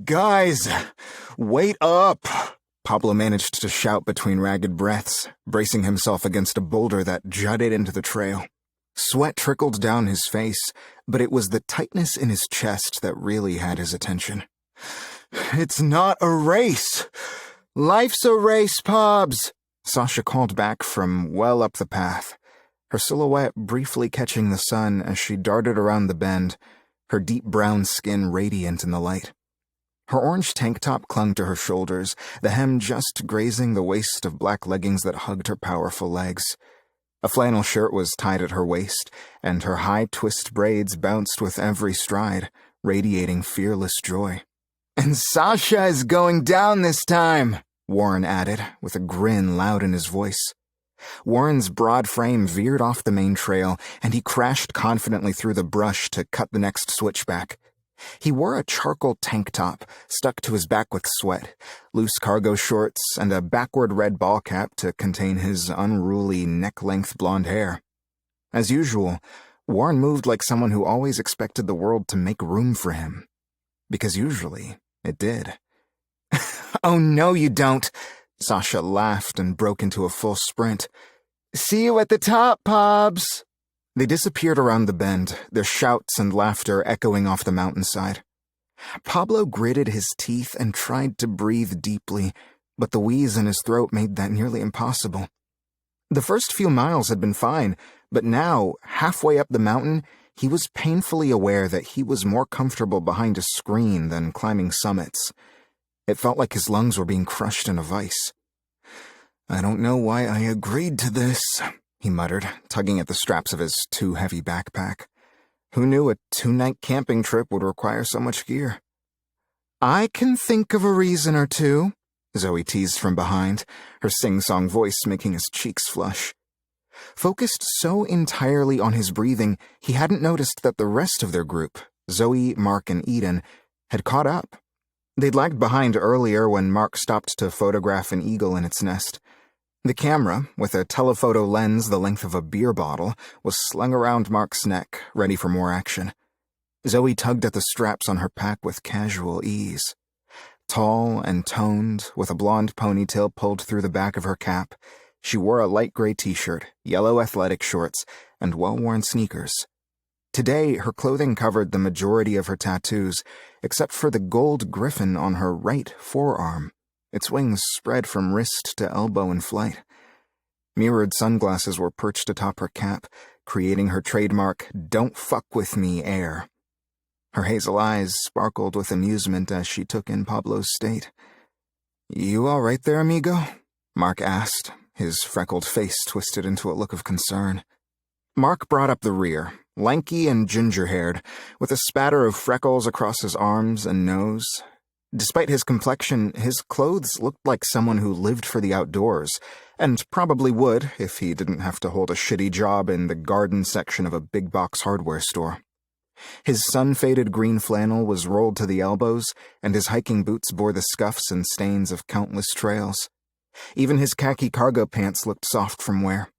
Guys, wait up! Pablo managed to shout between ragged breaths, bracing himself against a boulder that jutted into the trail. Sweat trickled down his face, but it was the tightness in his chest that really had his attention. It's not a race! Life's a race, Pobs! Sasha called back from well up the path, her silhouette briefly catching the sun as she darted around the bend, her deep brown skin radiant in the light. Her orange tank top clung to her shoulders, the hem just grazing the waist of black leggings that hugged her powerful legs. A flannel shirt was tied at her waist, and her high twist braids bounced with every stride, radiating fearless joy. "And Sasha is going down this time," Warren added, with a grin loud in his voice. Warren's broad frame veered off the main trail, and he crashed confidently through the brush to cut the next switchback. He wore a charcoal tank top, stuck to his back with sweat, loose cargo shorts, and a backward red ball cap to contain his unruly neck-length blonde hair. As usual, Warren moved like someone who always expected the world to make room for him. Because usually, it did. "Oh, no, you don't," Sasha laughed and broke into a full sprint. "See you at the top, Pobs!" They disappeared around the bend, their shouts and laughter echoing off the mountainside. Pablo gritted his teeth and tried to breathe deeply, but the wheeze in his throat made that nearly impossible. The first few miles had been fine, but now, halfway up the mountain, he was painfully aware that he was more comfortable behind a screen than climbing summits. It felt like his lungs were being crushed in a vice. "I don't know why I agreed to this," he muttered, tugging at the straps of his too-heavy backpack. Who knew a 2-night camping trip would require so much gear? "I can think of a reason or two," Zoe teased from behind, her sing-song voice making his cheeks flush. Focused so entirely on his breathing, he hadn't noticed that the rest of their group, Zoe, Mark, and Eden, had caught up. They'd lagged behind earlier when Mark stopped to photograph an eagle in its nest. The camera, with a telephoto lens the length of a beer bottle, was slung around Mark's neck, ready for more action. Zoe tugged at the straps on her pack with casual ease. Tall and toned, with a blonde ponytail pulled through the back of her cap, she wore a light gray t-shirt, yellow athletic shorts, and well-worn sneakers. Today, her clothing covered the majority of her tattoos, except for the gold griffin on her right forearm, its wings spread from wrist to elbow in flight. Mirrored sunglasses were perched atop her cap, creating her trademark "don't fuck with me" air. Her hazel eyes sparkled with amusement as she took in Pablo's state. "You all right there, amigo?" Mark asked, his freckled face twisted into a look of concern. Mark brought up the rear, lanky and ginger-haired, with a spatter of freckles across his arms and nose. Despite his complexion, his clothes looked like someone who lived for the outdoors, and probably would if he didn't have to hold a shitty job in the garden section of a big-box hardware store. His sun-faded green flannel was rolled to the elbows, and his hiking boots bore the scuffs and stains of countless trails. Even his khaki cargo pants looked soft from wear.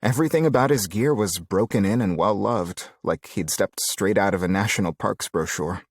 Everything about his gear was broken in and well-loved, like he'd stepped straight out of a national parks brochure.